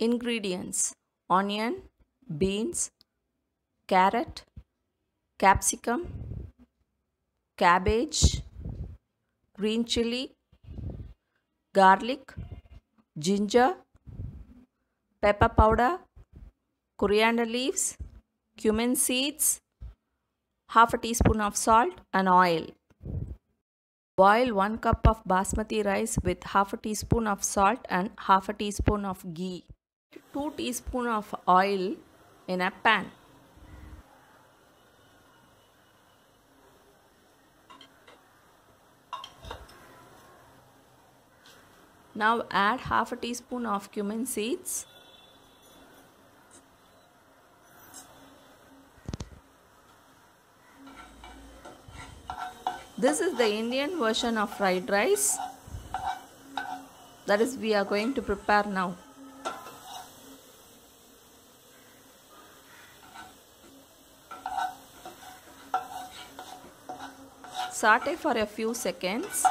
Ingredients: onion, beans, carrot, capsicum, cabbage, green chili, garlic, ginger, pepper powder, coriander leaves, cumin seeds, half a teaspoon of salt and oil. Boil 1 cup of basmati rice with half a teaspoon of salt and half a teaspoon of ghee. 2 teaspoon of oil in a pan. Now add half a teaspoon of cumin seeds. This is the Indian version of fried rice. That is, we are going to prepare now. Saute for a few seconds.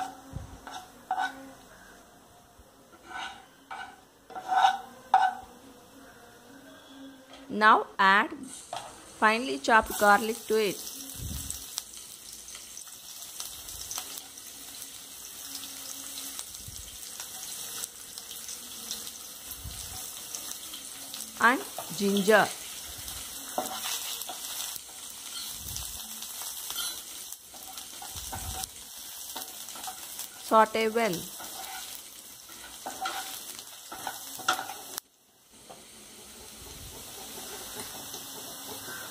Now add finely chopped garlic to it. And ginger. Saute well.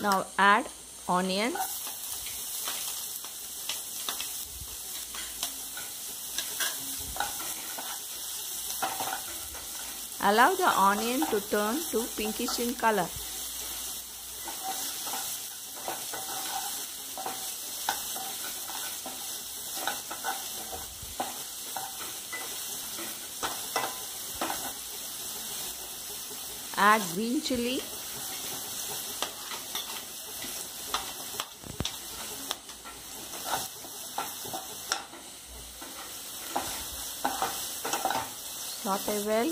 Now add onion. Allow the onion to turn to pinkish in color. Add green chili. Saute well.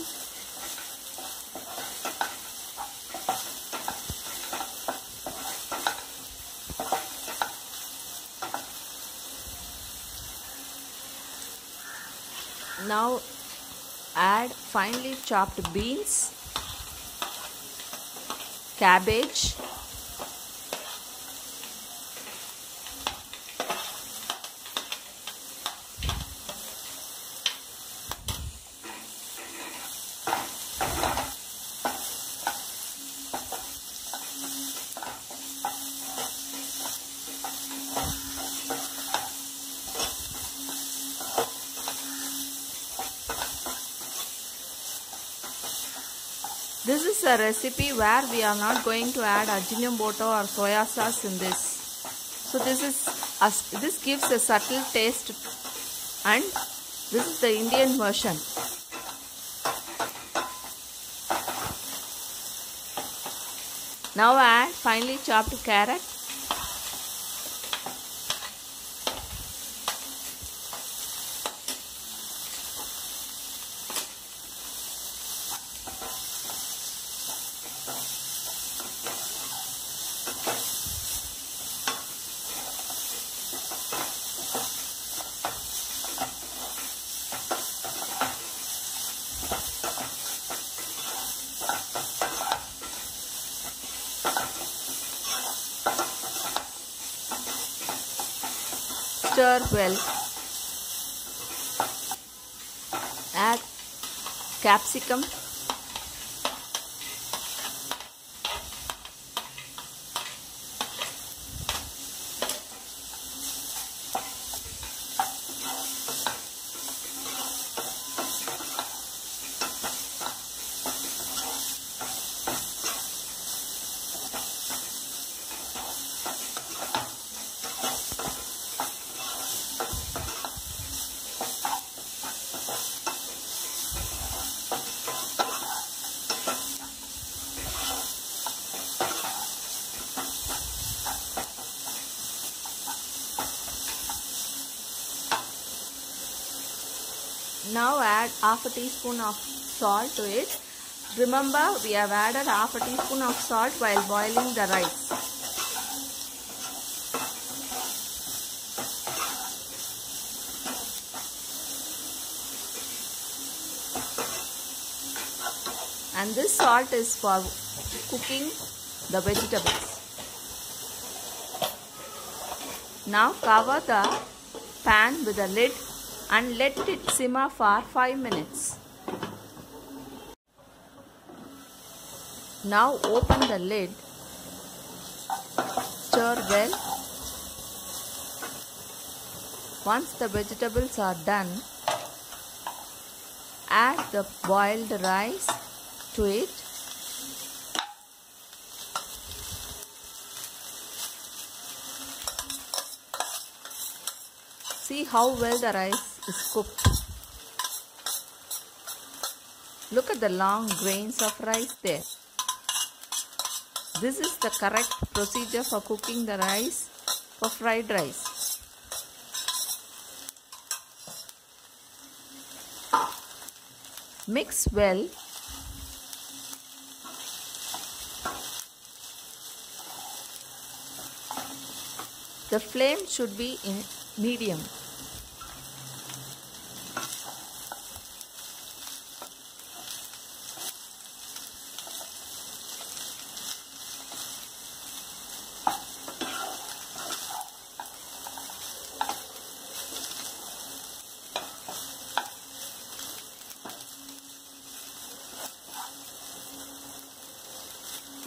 Now add finely chopped beans, cabbage, This is a recipe where we are not going to add ajinomoto or soya sauce in this. So this gives a subtle taste, and this is the Indian version. Now add finely chopped carrot. Stir well. Add capsicum, Now add half a teaspoon of salt to it Remember, we have added half a teaspoon of salt while boiling the rice. And this salt is for cooking the vegetables. Now cover the pan with a lid and let it simmer for 5 minutes. Now open the lid, stir well. Once the vegetables are done, add the boiled rice to it. See how well the rice is cooked. Look at the long grains of rice there. This is the correct procedure for cooking the rice for fried rice. Mix well. The flame should be in medium.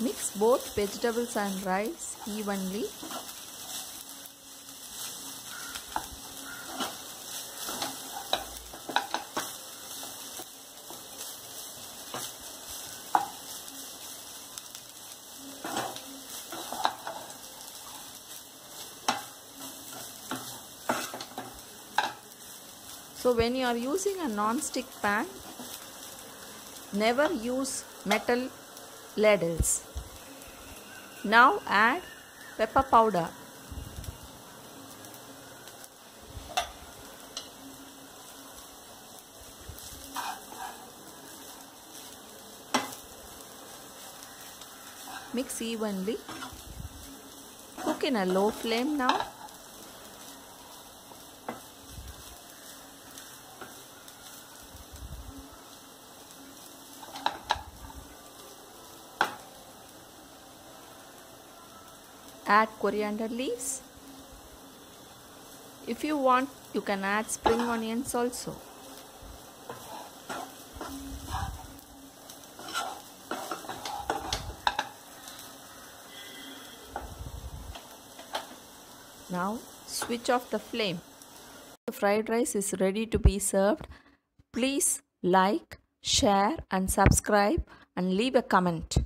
Mix both vegetables and rice evenly. So when you are using a non-stick pan, never use metal ladles. Now add pepper powder. Mix evenly. Cook in a low flame now. Add coriander leaves. If you want, you can add spring onions also. Now switch off the flame. The fried rice is ready to be served. Please like, share and subscribe and leave a comment.